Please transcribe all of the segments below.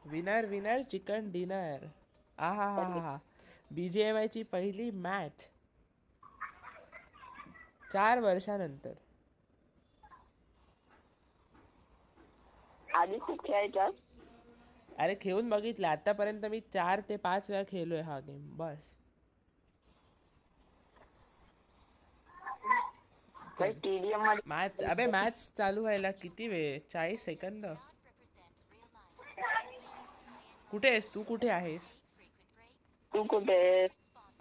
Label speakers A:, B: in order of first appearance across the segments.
A: Winner winner chicken dinner. आहा हा हा हा. BGMI ची पहिली मॅच 4 वर्षानंतर.
B: आधी खूप खेळायच्यास.
A: अरे खेळून बघितलं आतापर्यंत मी 4 ते 5 वेळा खेळलोय हा गेम बस. चल
B: TDM मध्ये
A: मॅच अबे मॅच चालू व्हायला किती वेळ 40 सेकंद. कुठे आहेस तू कुठे आहेस.
B: तू कुठे आहेस?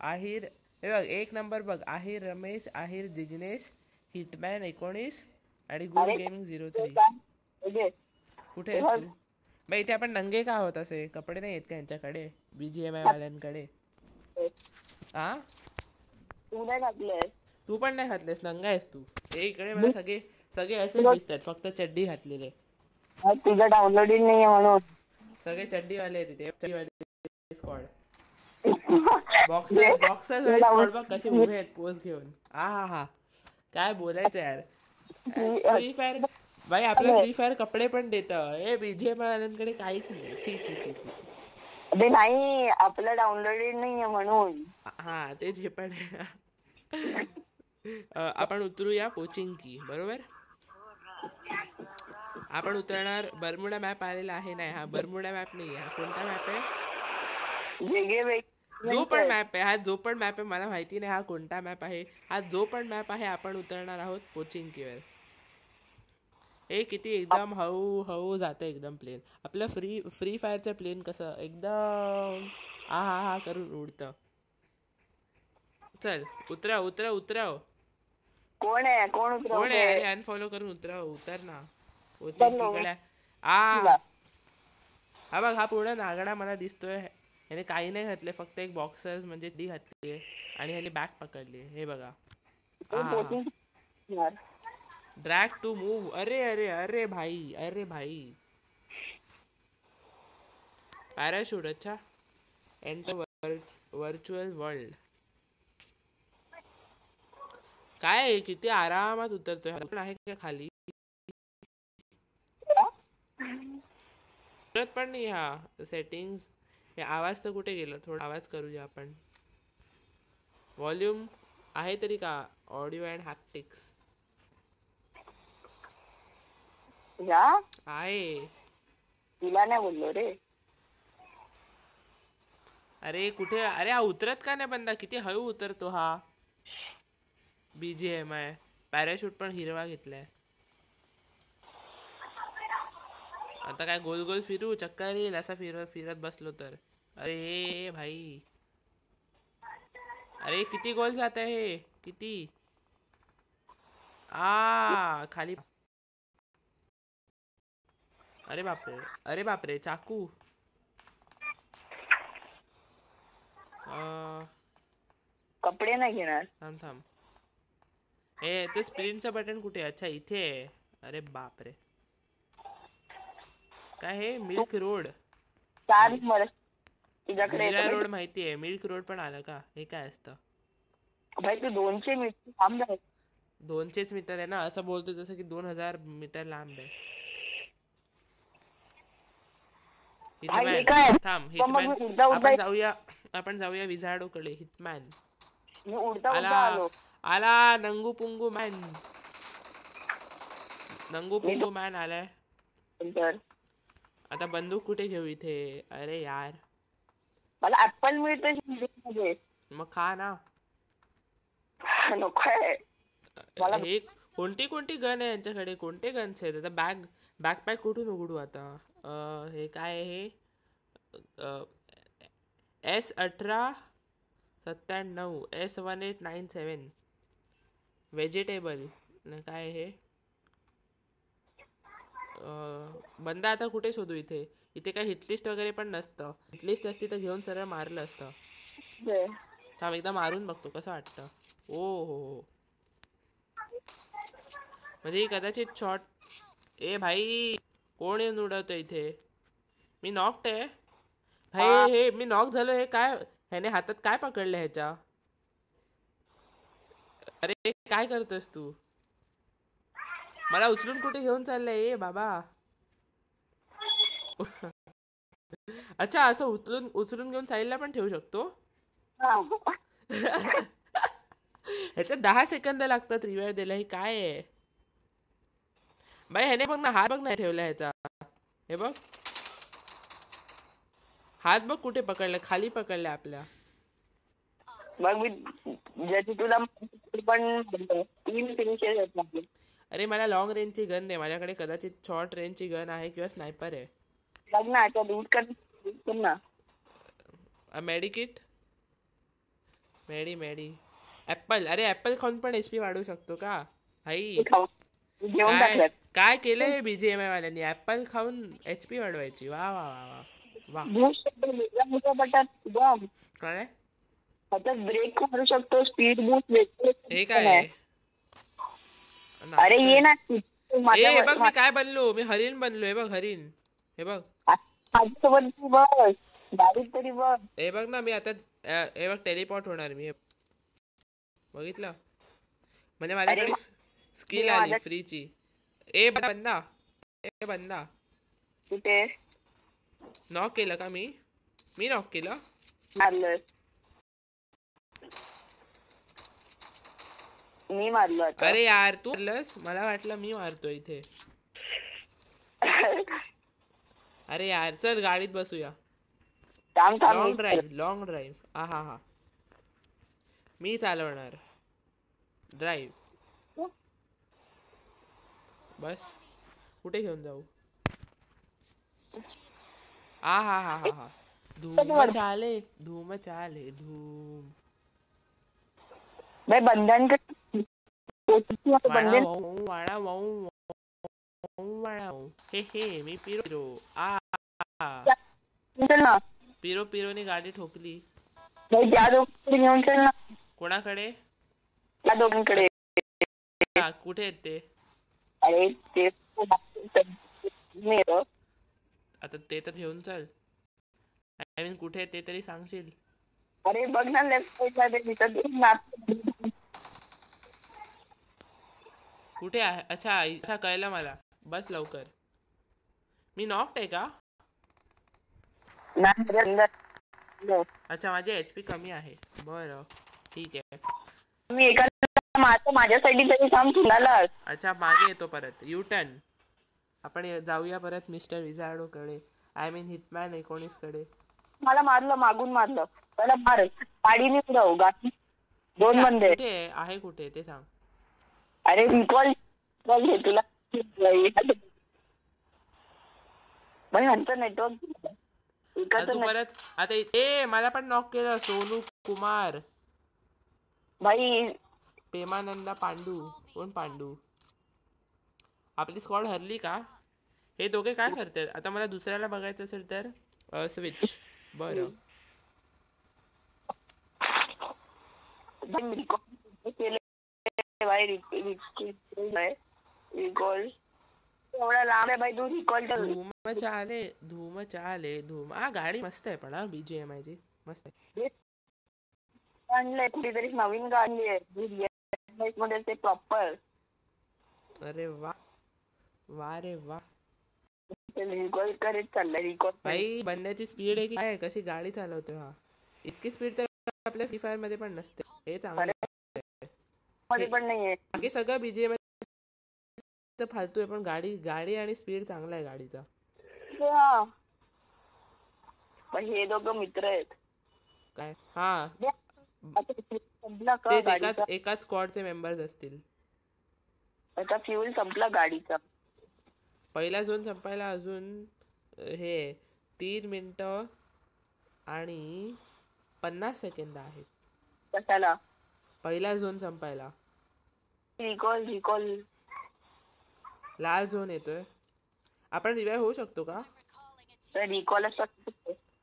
A: आहिर हे बघ एक नंबर बघ आहिर रमेश आहिर जिग्नेश हिटमॅन 19 आणि गुड
B: अरे
A: गेमिंग
B: ते
A: 03.
B: काय? म्हणजे
A: कुठे
B: ते
A: आहेस
B: बघ,
A: तू. बाई इथे आपण नंगे का आहोत असे कपडे नाही आहेत का यांच्याकडे BGMI वाल्यांकडे. हा
B: तू नाही घातलंयस.
A: तू पण नाही घातलेस नंगा आहेस तू. हे इकडे मला
B: मी
A: सगळे सगळे असेच दिसतात फक्त चड्डी घातलेले.
B: तुझं डाउनलोडिंग नाही म्हणून.
A: सगळे चड्डीवाले आहेत तिथे चड्डीवाले स्क्वॉड.
B: ये-
A: बॉक्सर बॉक्सर
B: ये
A: वाले स्क्वॉड बघ कसे
B: download-
A: उभे आहेत पोज घेऊन. हा हा हा. काय बोलायचं यार.
B: ये-
A: फ्री फायर भाई आपल्या फ्री फायर कपडे पण देत हे BGMI वाल्यांकडे काहीच नाही. छी छी छी छी.
B: अरे नाही आपलं डाउनलोडेड नाहीये म्हणून.
A: हा तेच हे पण आपण उतरूया पोचिंकी बरोबर. आपण उतरणार बर्मुडा मॅप आलेला आहे. नाही हा बर्मुडा मॅप नाही हा कोणता मॅप आहे.
B: वेगळे
A: जो पण मॅप आहे हा जो पण मॅप आहे मला माहिती नाही हा कोणता मॅप आहे. हा जो पण मॅप आहे आपण उतरणार आहोत पोचिंकीवर. हे किती एकदम हळू हळू जातं एकदम प्लेन. आपलं फ्री फायरचं प्लेन कसं एकदम आ हा हा करून उडतं. चल उतराव उतराव उतराव.
B: कोण आहे कोण
A: कोण आहे
B: उतरवते?
A: अरे अनफॉलो करून उतराव उतर ना.
B: चल ना मग.
A: पोचिंकीकडे आ हा बघ हा पूर्ण नागडा मला दिसतोय. ह्याने काही नाही घातले फक्त एक बॉक्सर्स म्हणजे ती घातली आणि ह्याने बॅग पकडली हे बघा.
B: ते
A: हा हा
B: कोचिंग यार.
A: Drag to move. अरे अरे अरे भाई अरे भाई. पॅराशूट अच्छा. Enter virtual world. काय आहे किती आरामात उतरतोय पण आहे का खाली. उतरत पण नाही हा सेटिंग्स. हे आवाज तर कुठे गेला थोडा आवाज करूया आपण. व्हॉल्यूम आहे तरी का ऑडिओ अँड हॅप्टिक्स
B: या
A: आहे.
B: तिला नाही बोललो रे.
A: अरे कुठे अरे हा उतरत का नाही बंदा किती हळू उतरतो हा. BGMI पॅराशूट पण हिरवा घेतलाय. आता काय गोल गोल फिरू चक्कर येईल असा फिरत फिरत बसलो तर. अरे भाई अरे किती गोल जात आहे किती. खाली. अरे बापरे चाकू.
B: कपडे नाही घेणार.
A: थांब थांब. हे ते स्प्रिंटचं बटन कुठे अच्छा इथे आहे. अरे बापरे काय हे
B: तू
A: मिल्क रोड.
B: 4 नंबर तुझ्याकडे
A: मीरा
B: येतो
A: रोड माहिती आहे मिल्क रोड पण आलं का हे काय असतं.
B: भाई तू 200 मीटर थांब जाय.
A: 200च मीटर आहे ना असं बोलतो जसं की 2000 मीटर लांब आहे.
B: भाई हे
A: हिटमॅन
B: काय
A: थांब
B: पण मग
A: हिटमॅन.
B: मी उडता उडता
A: आपण जाऊया विझार्डोकडे. हिटमॅन
B: मी उडता
A: आला
B: उडता आलो.
A: आला नंगू पुंगू मॅन. नंगू
B: मी
A: पुंगू मॅन आलाय.
B: नंतर
A: आता बंदूक कुठे घेऊ इथे. अरे यार
B: मला ऍपल मिळतं मध्ये.
A: मग खा ना.
B: नको आहे मला.
A: हे कोणती कोणती गन आहे यांच्याकडे कोणते गन्स आहेत. आता बॅकपॅक कुठून उघडू आता. हे काय आहे S1897 S1897 व्हेजिटेबल काय हे. बंदा आता कुठे शोधू इथे. इथे काय हिटलिस्ट वगैरे पण नसतं. हिटलिस्ट असती तर घेऊन सरळ मारलं असतं. थांब एकदा मारून बघतो कसं वाटतं. ओ हो म्हणजे कदाचित शॉर्ट. ए भाई कोण येऊन उडवतं इथे. मी नॉक्ड आहे भाई. हे मी नॉक झालो हे काय ह्याने हातात काय पकडलं ह्याच्या. अरे काय करतोस तू. मला उचलून कुठे घेऊन चाललंय ए बाबा. अच्छा, असं उचलून उचलून घेऊन साईडला पण ठेवू शकतो.
B: हा.
A: ह्याच्यात 10 सेकंद लागतात रिवाइव द्यायला. हे काय आहे बाई? ह्याने बघ ना, हात बघ नाही ठेवला ह्याचा. हे बघ, हात बघ कुठे पकडला, खाली पकडला आपल्या.
B: मग मी ज्याची तुला पण 3 फिनिशेस आहेत माझे.
A: अरे मला लॉंग रेंजची गन नाही, माझ्याकडे कदाचित शॉर्ट रेंजची गन आहे किंवा स्नायपर आहे.
B: बघ ना आता लूट कर ना.
A: मेडिकिट, मेडी ऍपल. अरे ऍपल खाऊन पण एचपी वाढवू शकतो का भाई?
B: घेऊन
A: काय
B: टाकल्यात.
A: काय केलंय बीजीएमआय वाल्यांनी? ऍपल खाऊन एचपी वाढवायची. वा वा वा वा वा.
B: बूस्ट वेगळ्या बटात बघ.
A: काय
B: त्याच्यात ब्रेक मारू शकतो, स्पीड बूस्ट
A: हे काय आहे?
B: अरे ये ना
A: हे बघ मी काय बनलो, मी हरिण बनलोय बघ, हरिण. हे बघ,
B: माझ्यासोबत बस गाडीत तरी बघ.
A: हे बघ ना, मी आता हे बघ टेलिपोर्ट होणार मी. बघितलं म्हणजे माझ्याकडे स्किल आली फ्रीची. ए बंदा, ए बंदा,
B: कुठे
A: नॉक केलं का? मी नॉक केलं.
B: मारलं मी मारलो आता.
A: अरे यार तू मारलंस, मला वाटलं मी मारतो इथे. अरे यार चल गाडीत बसूया. Long drive. हा हा, मी चालवणार ड्राईव्ह. बस कुठे घेऊन जाऊ? हा हा हा हा हा. धूम चाले धूम.
B: भाई बंधन
A: हे हे मी पिरो. पिरोने गाडी ठोकली.
B: त्या दोघांकडे घेऊन चल ना.
A: कोणाकडे?
B: त्या दोघांकडे.
A: कुठे आहेत ते?
B: अरे ते
A: आता ते तर घेऊन चल. आय मीन कुठे आहेत ते तरी सांगशील?
B: अरे बघ ना लेफ्ट साईडला
A: कुठे आहे? अच्छा इथं कळलं मला. बस लवकर. मी नॉक्ड आहे का? अच्छा माझे एचपी कमी आहे. बरं ठीक आहे.
B: मी एका माझ्यासाठी तरी काम तुला.
A: अच्छा मागे येतो परत. युटर्न. आपण जाऊया परत मिस्टर विझार्डो कडे. आय मीन हिटमॅन 19 कडे.
B: मला मारलं, मागून मारलं. त्याला मार गाडीने उडव. गाडी 2 बंदे.
A: कुठे आहे? कुठे ते सांग.
B: अरे रिकॉल घे तुला. भाई ह्यांचं नेटवर्क
A: तू परत आता ए मला पण नॉक केलं. सोनू कुमार,
B: भाई
A: पेमानंदा पांडू. कोण पांडू? आपली स्क्वॉड हरली का? हे दोघे काय करतात आता? मला दुसऱ्याला बघायचं असेल तर स्विच. बरं
B: एवढा लांब आहे भाई. तू रिकॉल
A: धूम चाले धूम. हा गाडी मस्त आहे पण. हा बीजीएमआय ची मस्त आहे.
B: आणलंय कुठेतरी नवीन गाडी आहे मध्ये ते प्रॉपर.
A: अरे वा वा रे वा.
B: रिकॉल करत चाललंय. रिकॉल
A: भाई बंद्याची स्पीड आहे की काय? कशी गाडी चालवतोय हा? इतकी स्पीड तर आपल्या फ्री फायर मध्ये पण नसते. हे चांगलं
B: पण नाहीये.
A: बाकी सगळं बीजीएमआय फालतू आहे, पण गाडी आणि स्पीड चांगला आहे गाडीचा.
B: हे दोघं मित्र आहेत
A: काय? हा एकाच स्क्वॉडचे मेंबर्स असतील.
B: आता फ्यूल संपला गाडीचा.
A: पहिला झोन संपायला अजून हे 3 मिनिटं आणि 50 सेकंद आहेत.
B: कशाला?
A: पहिला झोन संपायला.
B: रिकॉल
A: लाल झोन येतोय. आपण रिवाइव्ह होऊ शकतो का?
B: रिकॉल.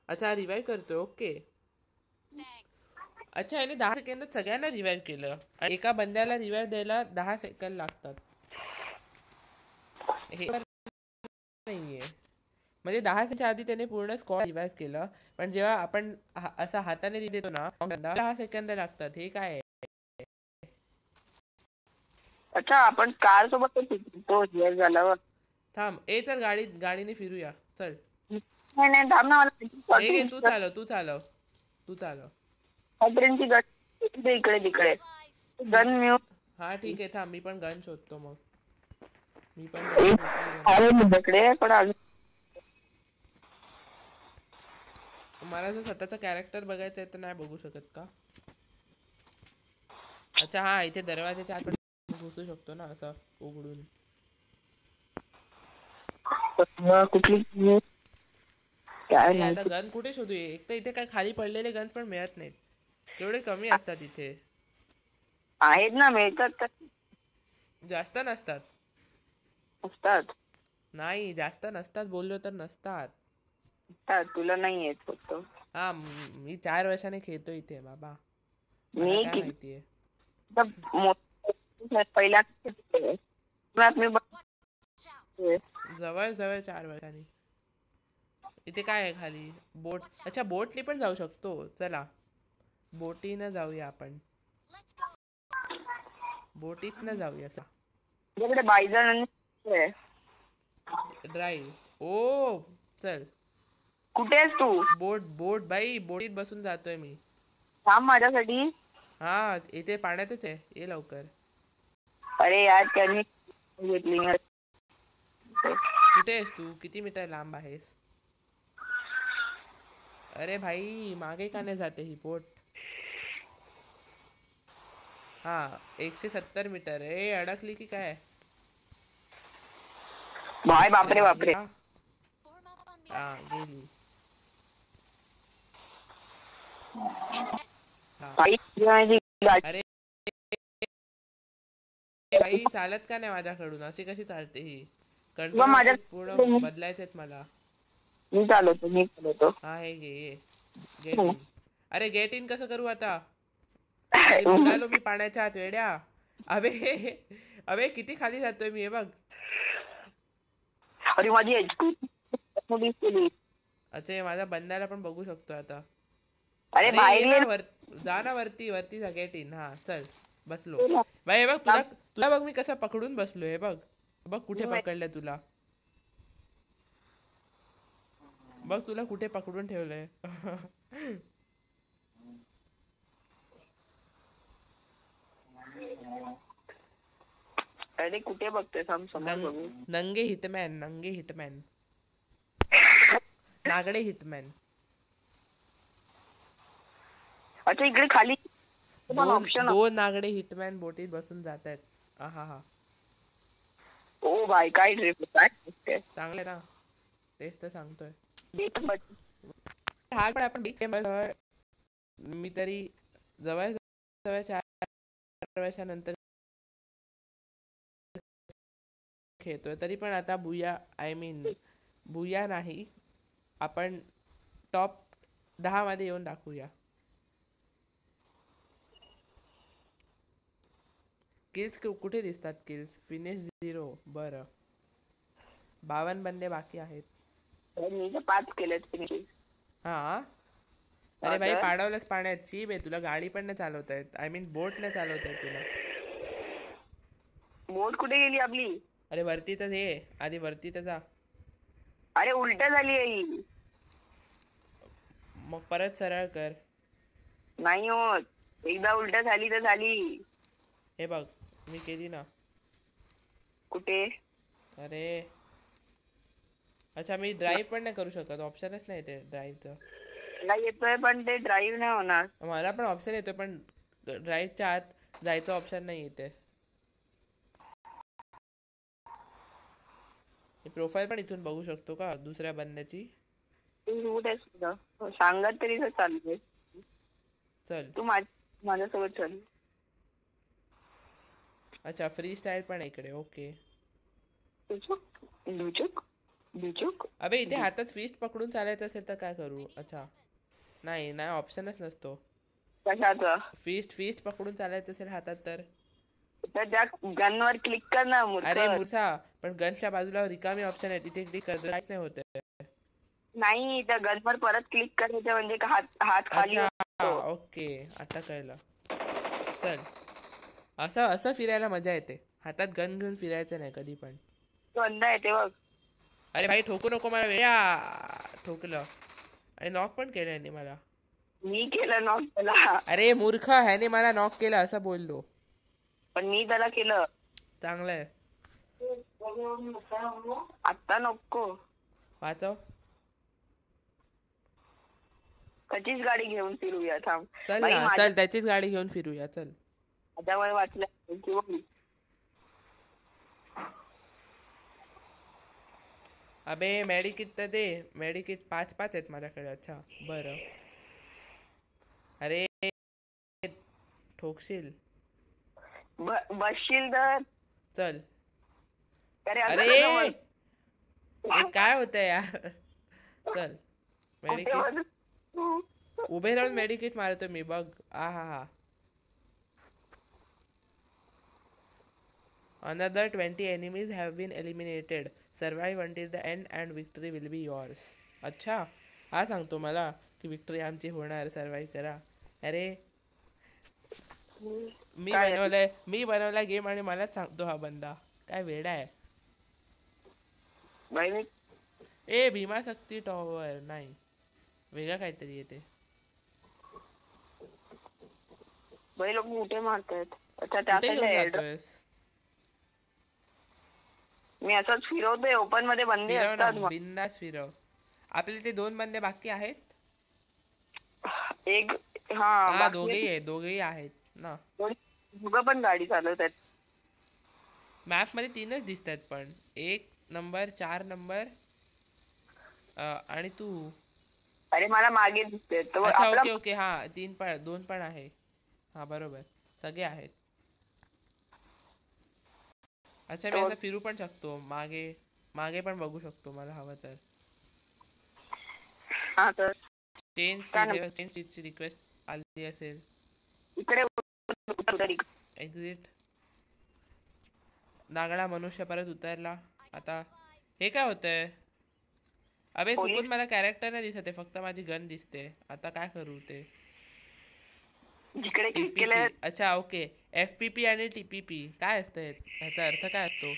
A: अच्छा रिवाइव्ह करतोय. ओके. अच्छा याने 10 सेकंदात सगळ्यांना रिवाइव्ह केलं. एका बंद्याला रिवाइव्ह द्यायला 10 सेकंद लागतात. हे नाहीये म्हणजे 10 सेकंदाच्या आधी त्याने पूर्ण स्क्वॉड रिवाइव्ह केलं, पण जेव्हा आपण असा हाताने देतो ना 10 सेकंद लागतात. हे काय आहे?
B: अच्छा आपण कार सोबत तो झाल्यावर
A: थांब. चल गाडीने फिरूया चल.
B: नाही नाही थांब ना मला
A: हे घे, तू चालव तू चालव तू चालव.
B: ट्रेनची गट इकडे तिकडे गन मिळू
A: हा ठीक आहे, थांब मी पण गन शोधतो मग. मी पण तशी भेटली गन.
B: आहे माझ्याकडे पण अजून
A: मला जर स्वतःचा कॅरेक्टर बघायचं आहे तर नाही बघू शकत का? अच्छा हा, इथे दरवाजाच्या आत पण घुसू शकतो ना असं उघडून.
B: कुठली काय
A: अरे आता
B: माहिती
A: गन कुठे शोधू? एक तर इथे काय खाली पडलेले गन्स पण मिळत नाहीत, केवढे कमी असतात इथे.
B: आहेत ना मिळतात तर
A: जास्त नसतात.
B: असतात
A: नाही जास्त नसतात, बोललो तर नसतात.
B: तुला नाही येत फक्त
A: हा मी 4 वर्षाने खेळतो इथे बाबा, मला
B: मी
A: काय माहितीये.
B: पहिल्या
A: जवळ जवळ 4 वर्षांनी. इथे काय आहे खाली? बोट. अच्छा बोटनी पण जाऊ शकतो, चला बोटीनं जाऊया आपण. बोटीतनं जाऊया चला.
B: तुझ्याकडे बायजण
A: ड्राईव्ह ओ चल.
B: कुठे आहेस तू?
A: बोट बोट बाई, बोटीत बसून जातोय मी.
B: थांब माझ्यासाठी.
A: हा इथे पाण्यातच आहे, ये लवकर.
B: अरे यार त्यांनी घेतली
A: कुठे आहेस तू? किती मीटर लांब आहेस? अरे भाई मागे का नाही जाते ही बोट? हा 170 मीटर. अडकली की काय?
B: भाई बापरे बापरे.
A: हा गेली. अरे भाई चालत का नाही माझ्याकडून? अशी कशी चालते ही? कंट्रोल पूर्ण बदलायचेत मला.
B: मी चालवतो.
A: हा हे घे ये. Get in. अरे गेट इन कसं करू आता? खाली बुडालो मी पाण्याच्या आत वेड्या. अबे अबे किती खाली जातोय मी, हे बघ.
B: अरे माझी एचपी
A: अच्छा माझ्या बंदाला पण बघू शकतो आता.
B: अरे बाहेर
A: जा ना वरती वरती जा. Get in. हा चल बसलो. बाई हे बघ तुला तुला बघ मी कसं पकडून बसलो. हे बघ बघ कुठे पकडलंय तुला. बघ तुला कुठे पकडून ठेवलंय.
B: अरे कुठे बघतोय? समोर बघू.
A: नंगे हिटमॅन. नंगे हिटमॅन. नागडे हिटमॅन.
B: अच्छा इकडे खाली ऑप्शन.
A: दोन नागडे हिटमॅन बोटीत बसून जात आहेत. हा
B: ओ भाई काय ट्रिप काय
A: चांगले ना, तेच तर सांगतोय.
B: हा
A: पण आपण मी तरी जवळ जवळ 4 वर्षानंतर खेळतोय, तरी पण आता बुया बुया नाही, आपण टॉप 10 मध्ये येऊन दाखवूया. किल्स कुठे दिसतात? Kills finish 0. बरं 52 बंदे बाकी आहेत.
B: मी 5 केलेत फिनिश.
A: हा अरे भाई पाडवलंच पाण्यात. चीप आहे तुला. गाडी पण नाही चालवता येत. आय मीन बोट नाही चालवता येत तुला.
B: बोट कुठे गेली आपली?
A: अरे वरती तर ये आधी, वरती तर जा.
B: अरे उलट झाली आहे.
A: मग परत सरळ कर.
B: नाही होत. एकदा उलट झाली तर झाली.
A: हे बघ मी केली ना.
B: कुठे?
A: अरे अच्छा मी ड्राईव्ह पण नाही करू शकत. ऑप्शनच नाही ते ड्राईव्हचं.
B: मला येतोय पण ते ड्राईव्ह नाही होणार.
A: मला पण ऑप्शन येतोय पण ड्राईव्हच्या आत जायचं ऑप्शन नाही येते. प्रोफाईल पण इथून बघू शकतो का दुसऱ्या बंद्याची?
B: सांगत तरी चालू.
A: चल
B: तू माझ्यासोबत चल.
A: अच्छा फ्री स्टाईल पण इकडे. ओके. अबे इथे हातात फिस्ट पकडून चालायचं असेल तर काय करू? अच्छा नाही ऑप्शनच नसतो.
B: कशाचा?
A: फिस्ट पकडून चालायचं असेल हातात तर
B: त्या गनवर क्लिक कर ना.
A: अरे मूर्खा, पण गनच्या बाजूला रिकामी ऑप्शन आहे, तिथे क्लिक करत काहीच नाही होत.
B: नाही त्या गनवर परत क्लिक करायचं म्हणजे हात खाली.
A: ओके आता कळलं. चल असं फिरायला मजा येते. हातात गन घेऊन फिरायचं नाही कधी पण.
B: बंद आहे ते बघ.
A: अरे भाई ठोकू नको मला. ठोकलं आणि नॉक पण केलं ह्याने मला.
B: मी केलं नॉक त्याला,
A: अरे मूर्ख, ह्याने मला नॉक केलं असं बोललो.
B: पण मी त्याला केलं.
A: चांगलंय.
B: आता नको,
A: वाचव.
B: त्याचीच गाडी घेऊन फिरूया. थांब
A: चल
B: बाई,
A: ना, चल त्याचीच गाडी घेऊन फिरूया. चल.
B: माझ्यामुळे वाचलं किंवा
A: अबे मेडिकिट तर दे. मेडिकिट 5 आहेत माझ्याकडे. अच्छा बरं. अरे ठोकशील.
B: बसशील तर
A: चल.
B: अरे
A: अरे हे काय होतंय यार. चल मेडिकिट. उभे राहून मेडिकिट मारतो मी बघ. हा. Another 20 enemies have been eliminated. Survive until the end and victory will be yours. अच्छा, हा सांगतो मला की विक्ट्री आमची होणार, सर्वाइव्ह करा. अरे मी बनवलाय गेम आणि मलाच सांगतो हा बंदा. काय वेडा आहे. ए भीमाशक्ती टॉवर नाही, वेगळं काहीतरी येते.
B: लोक मोठे मारतात. मी असंच फिरवतोय. ओपन मध्ये बंदे असतात.
A: बिंदास फिरव. आपले ते 2 बंदे बाकी आहेत.
B: एक
A: दोघेही आहेत ना.
B: दोघं पण गाडी चालवतात.
A: मॅप मध्ये 3च दिसतात पण 1 नंबर 4 नंबर आणि तू.
B: अरे मला मागे दिसते.
A: अच्छा ओके हा 2 पण आहे. हा बरोबर, सगळे आहेत. अच्छा मी आता फिरू पण शकतो. मागे पण बघू शकतो मला हवं तर.
B: हा तर
A: चेंज रिक्वेस्ट आली असेल
B: इकडे.
A: एक्झिट. नागडा मनुष्य परत उतरला. आता हे काय होतंय. अबे चुकून मला कॅरेक्टर नाही दिसत आहे, फक्त माझी गन दिसते. आता काय करू ते. अच्छा ओके. FPP आणि TPP काय असतं, ह्याचा अर्थ काय असतो.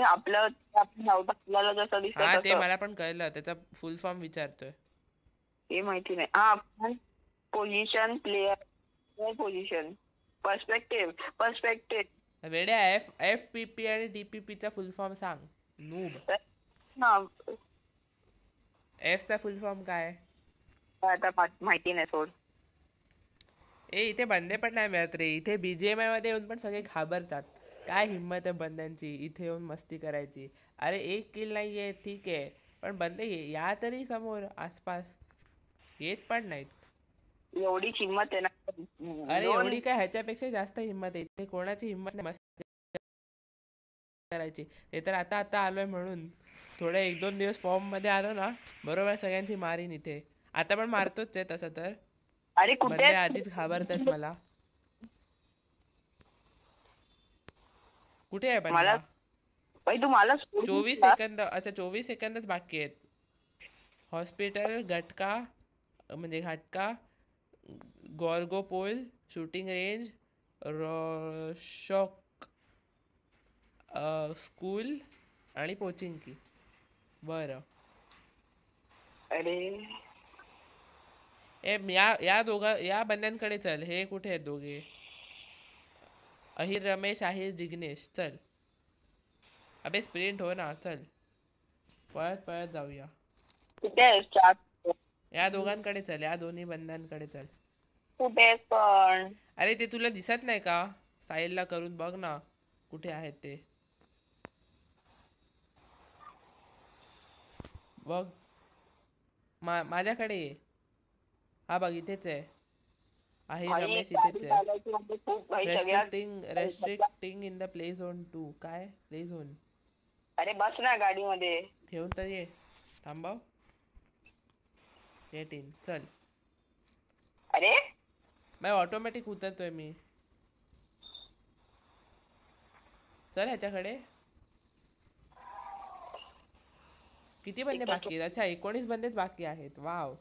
B: आपल्याला जसं दिसत
A: हा ते मला पण कळलं. त्याचा फुल फॉर्म विचारतोय.
B: हे माहिती नाही. हा पोझिशन, प्लेयर पोझिशन, पर्स्पेक्टिव्ह.
A: वेड्या, FPP आणि TPP चा फुल फॉर्म सांग. नूब. F चा फुल फॉर्म काय.
B: आता माहिती नाही सोड.
A: इथे बंदे पण नाही मिळत रे. इथे BGMI मध्ये येऊन पण सगळे घाबरतात. काय हिंमत आहे बंद्यांची इथे येऊन मस्ती करायची. अरे 1 किल नाहीये ठीक आहे, पण बंदे या तरी समोर आसपास येत पण नाहीत.
B: एवढी हिंमत आहे ना.
A: अरे एवढी काय, ह्याच्यापेक्षा जास्त हिंमत आहे. इथे कोणाची हिंमत नाही मस्ती करायची. ते तर आता आलोय म्हणून थोडे 1-2 दिवस फॉर्म मध्ये आलो ना, बरोबर सगळ्यांची मारीन इथे. आता पण मारतोच आहे तसं तर.
B: अरे कुठे
A: आधीच घाबरतात मला. कुठे आहे बंदा.
B: तू मला
A: 24 सेकंद. अच्छा 24 सेकंदच बाकी आहेत. हॉस्पिटल, घाटका, गॉर्गोपोल, शूटिंग रेंज, रोशॉक स्कूल आणि पोचिंकी. बरं.
B: अरे
A: या बंद्यांकडे चल. हे कुठे आहेत दोघे. अहिर रमेश, अहिर जिग्नेश. चल अबे स्प्रिंट हो ना. चल पळत जाऊया. या दोघांकडे चल. या दोन्ही बंदांकडे चल.
B: कुठे पण.
A: अरे ते तुला दिसत नाही का. साईडला करून बघ ना कुठे आहेत ते. बघ माझ्याकडे. हा बघ इथेच आहे. रमेश इथेच आहे. Restricting in the play zone 2. काय प्ले झोन.
B: अरे बस ना गाडी मध्ये.
A: घेऊन तर ये. थांबव. 18 चल.
B: अरे
A: मैं ऑटोमॅटिक उतरतोय मी. चल ह्याच्याकडे. किती बंदे बाकी आहेत. अच्छा 19 बंदेच बाकी आहेत. वाव.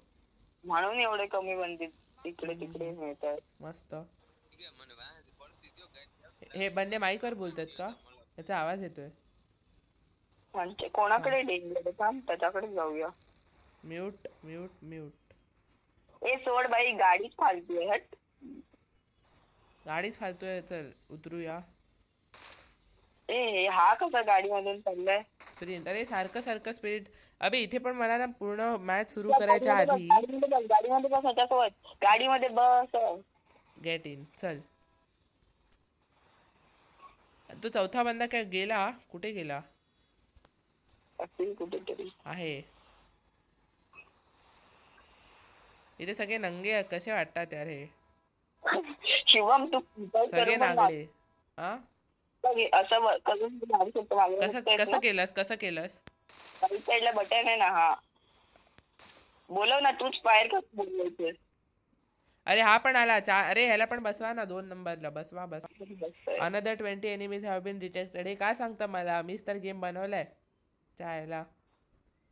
B: म्हणून एवढे कमी बंदे इकडे तिकडे मिळतात.
A: मस्त. हे बंदे माईकवर बोलतात का. याचा आवाज येतोय.
B: म्हणजे कोणाकडे डेंजर थांब त्याच्याकडे जाऊया.
A: Mute mute mute.
B: ए सोड बाई, गाडीच फालतू आहे. हट.
A: गाडीच फालतोय. चल उतरूया.
B: ए हा कसा गाडीमधून पडलाय?
A: स्प्रिंट. अरे सारखं सारखं स्पिरिट. अबे इथे पण मला ना पूर्ण मॅच सुरू करायच्या आधी
B: गाडीमध्ये बस ह्याच्यासोबत. गाडीमध्ये बस.
A: Get in. चल. तो चौथा बंदा काय गेला? कुठे गेला?
B: असेल कुठेतरी.
A: आहे इथे. सगळे नंगे कसे वाटतात यार हे.
B: शिवम तू
A: सगळे नागडे. हा
B: असं करून मारू शकतो.
A: कसं केलंस? कसं केलंस?
B: राईट साईडला बटन आहे ना. हा बोलव ना, तूच फायर कर बोलवायचं.
A: अरे हा पण आला. अरे ह्याला पण बसवा ना 2 नंबरला. बसवा बस. Another 20 enemies have been detected. हे काय सांगतं मला? मीच तर गेम बनवलाय. ह्याला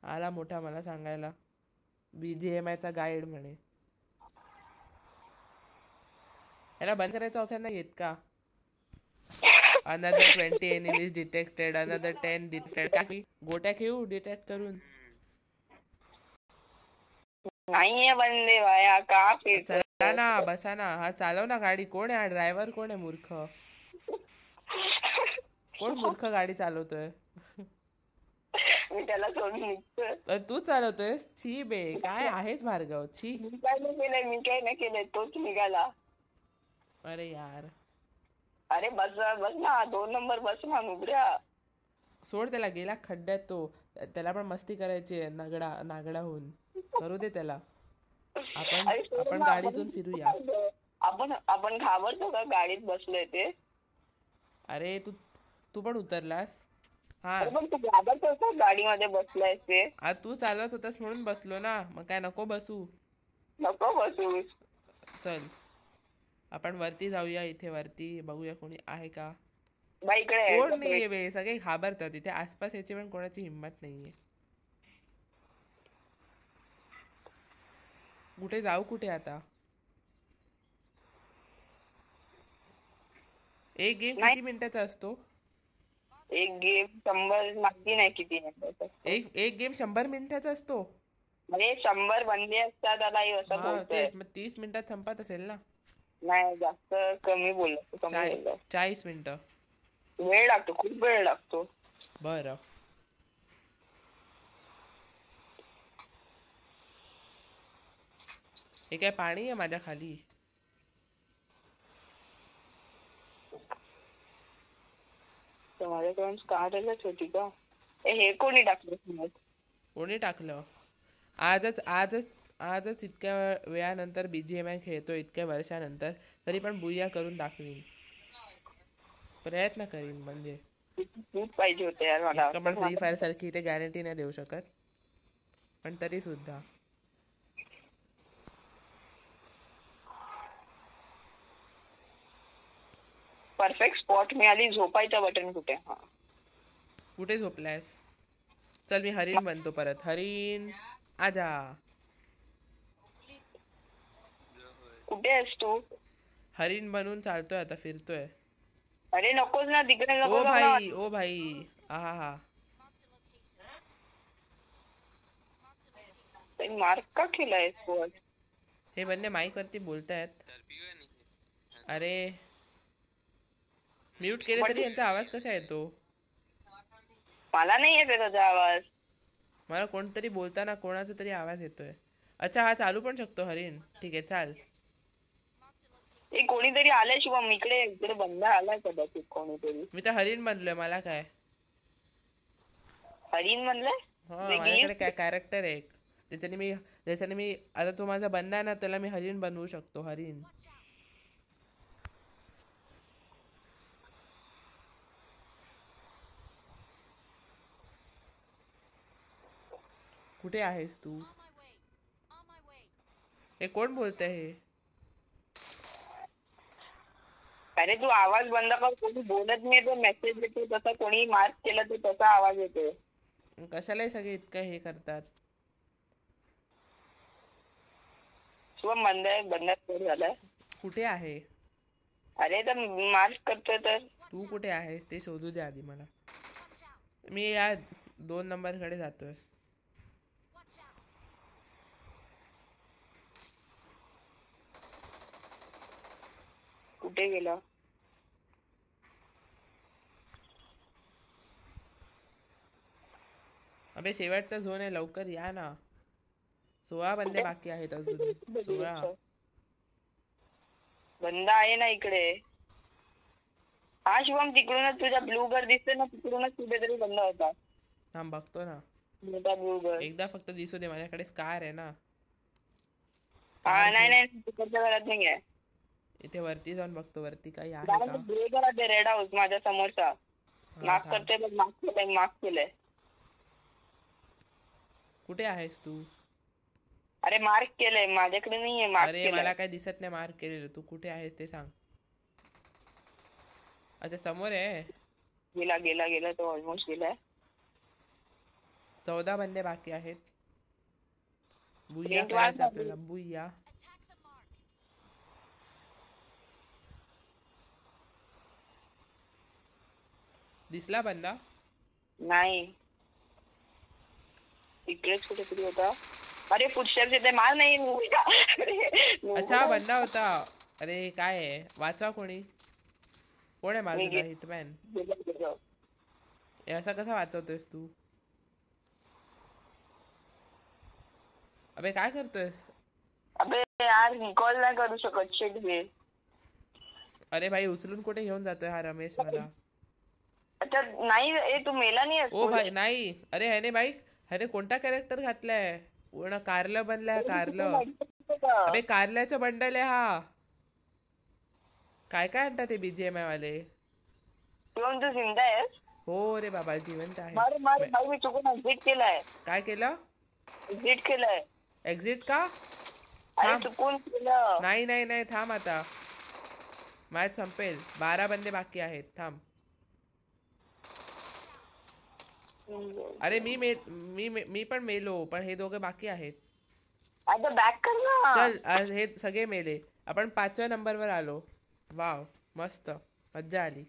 A: आला मोठा मला सांगायला. BGMI चा गाईड म्हणे. ह्याला बंद करायचा ऑप्शन नाही येत का? Another 20 enemies detected. Another 10 detected. गोट्या खेळू डिटेक्ट करून?
B: नाहीये बंदे भाया. का फिरतोय?
A: चला ना, बसा ना. हा चालव ना गाडी. कोण आहे हा ड्रायव्हर? कोण आहे मूर्ख? कोण मूर्ख गाडी चालवतोय?
B: मी त्याला सोडून निघतोय.
A: तू चालवतोयस? छी बे, काय आहेस भार्गव? छी.
B: मी काय नाही केलंय. तोच निघाला.
A: अरे यार.
B: अरे बस ना. 2 नंबर बस ना नुबऱ्या.
A: सोड त्याला. गेला खड्ड्यात तो. त्याला पण मस्ती करायची आहे. नागडा होऊन. करू दे त्याला. आपण गाडीतून फिरूया.
B: आपण घाबरतो का गाडीत बसलोय ते?
A: अरे तू पण उतरलास? हा
B: पण तू घाबरतो का गाडीमध्ये बसलाय ते?
A: तू चालवत होतास म्हणून बसलो ना. मग काय नको बसू?
B: नको बसू.
A: चल आपण वरती जाऊया. इथे वरती बघूया कोणी आहे का.
B: बाईकडे
A: कोण नाहीये बे. सगळे घाबरतात. इथे आसपास याची पण कोणाची हिंमत नाहीये. कुठे जाऊ? कुठे आता? एक गेम किती मिनिटाचा असतो?
B: एक गेम 100 माहिती नाही किती मिनिटाचा.
A: एक गेम 100 मिनिटाचा असतो?
B: अरे 100 बंदे असतात आता. असं बोलतोय.
A: मग 30 मिनिटात संपत असेल ना?
B: नाही, जास्त कमी बोललो.
A: 40 मिनिटं.
B: वेळ लागतो. खूप वेळ लागतो.
A: बरं. हे काय पाणी आहे माझ्या खाली?
B: माझ्याकडून काढायलाच होती का? हे कोणी टाकलं?
A: कोणी टाकलं? आजच इतक्या वेळानंतर BGMI खेळतो. इतक्या वर्षानंतर. तरी पण बुया करून दाखवीन. प्रयत्न करीन. म्हणजे
B: पाहिजे होते यार मला.
A: पण फ्री फायर सारखी इथे गॅरंटी नाही देऊ शकत. पण तरी सुद्धा
B: परफेक्ट स्पॉट मिळाली. झोपायचं बटन कुठे?
A: कुठे झोपलायस? चल मी हरिण बनतो परत. हरिण आजा.
B: कुठे आहेस तू?
A: हरिण बनून चालतोय आता. फिरतोय.
B: अरे नकोच ना तिकडे.
A: ओ भाई. ओ भाई. हा
B: मार्क का केलाय?
A: हे बंदे माईक वरती बोलतायत. अरे म्यूट केले तरी यांचा आवाज कसा येतो?
B: मला नाही येत त्याचा आवाज.
A: मला कोणतरी बोलताना कोणाचा तरी आवाज येतोय. अच्छा हा चालू पण शकतो हरिण. ठीक आहे चाल.
B: कोणीतरी आलाय शिवम. इकडे बंदा आलाय कदाचित कोणीतरी.
A: मी तर हरिण बनलोय. मला काय?
B: हरिण म्हणलंय?
A: माझ्याकडे काय कॅरेक्टर आहे एक. त्याच्याने मी आता तो माझा बंदा आहे ना, त्याला मी हरिण बनवू शकतो. हरिण. कुठे आहेस तू? हे कोण बोलतंय हे?
B: अरे तू आवाज बंद कर. कोणी बोलत नाही तो मेसेज येतो तसा. कोणी मार्क केला तर तसा आवाज येतो.
A: कशाला सगळे इतकं हे करतात?
B: शिवम बंद झालाय.
A: कुठे आहे?
B: अरे तर मार्क करतोय तर.
A: तू कुठे आहेस ते शोधू दे आधी मला. मी या 2 नंबर कडे जातोय.
B: कुठे गेला?
A: अबे शेवटचा झोन आहे, लवकर या ना. 16 बंदे बाकी आहेत अजून. 16.
B: बंदा आहे ना इकडे. हा शुभम, तिकडूनच तुझा ब्लू घर दिसतोय ना, तिकडूनच कुठेतरी बंदा होता.
A: थांब बघतो ना.
B: मोठा ब्लू घर.
A: एकदा फक्त दिसू दे, माझ्याकडे स्कार आहे ना.
B: हा नाही तिकडच्या घरात नाही आहे.
A: इथे वरती जाऊन बघतो, वरती काही आहे का.
B: ग्रे घरात आहे, रेड हाऊस माझ्या समोरचा. मार्क
A: थांब.
B: करतोय बघ, मार्क केलंय.
A: कुठे आहेस तू?
B: अरे मार्क केलंय, माझ्याकडे नाहीये. मार्क
A: अरे
B: केलंय.
A: मला काय दिसत नाही मार्क केलेलं. तू कुठे आहेस ते सांग. अच्छा समोर आहे.
B: गेला गेला गेला, तो ऑलमोस्ट गेलाय.
A: 14 बंदे बाकी आहेत. बुया
B: Print
A: करायचं
B: वाढ
A: आपल्याला, बुया. दिसला बंदा?
B: नाही, इकडेच कुठेतरी होता. अरे फुटस्टेप्स येते, मार नाही.
A: अच्छा बंदा होता. अरे काय आहे, वाचवा कोणी. कोण आहे बाजूला? हिटमॅन. असा कसा वाचवतोयस तू? अबे काय करतोयस?
B: अबे यार, रिकॉल नाही करू शकत. शिट घे.
A: अरे भाई उचलून कुठे घेऊन जातोय हा रमेश मला.
B: अच्छा नाही, तू मेला नाही
A: ओ भाई नाही. अरे ह्याने भाई, ह्याने कोणता कॅरेक्टर घातलाय? पूर्ण कारलं बनलाय, कारलं. अबे कारल्याचं बंडल आहे हा. काय काय आणतात ते बीजीएमआय वाले.
B: तू जिंदा आहेस?
A: हो रे बाबा, जिवंत आहे.
B: भाई मी चुकून एक्झिट केलाय.
A: काय केलं?
B: एक्झिट केलंय.
A: एक्झिट का?
B: अरे चुकून केलं.
A: नाही नाही नाही, थांब आता. मॅच संपेल. 12 बंदे बाकी आहेत, थांब. अरे मी पण मेलो, पण हे दोघे बाकी आहेत.
B: आता बॅक कर ना.
A: चल हे सगळे मेले. आपण 5व्या नंबरवर आलो. वाव मस्त, मज्जा आली.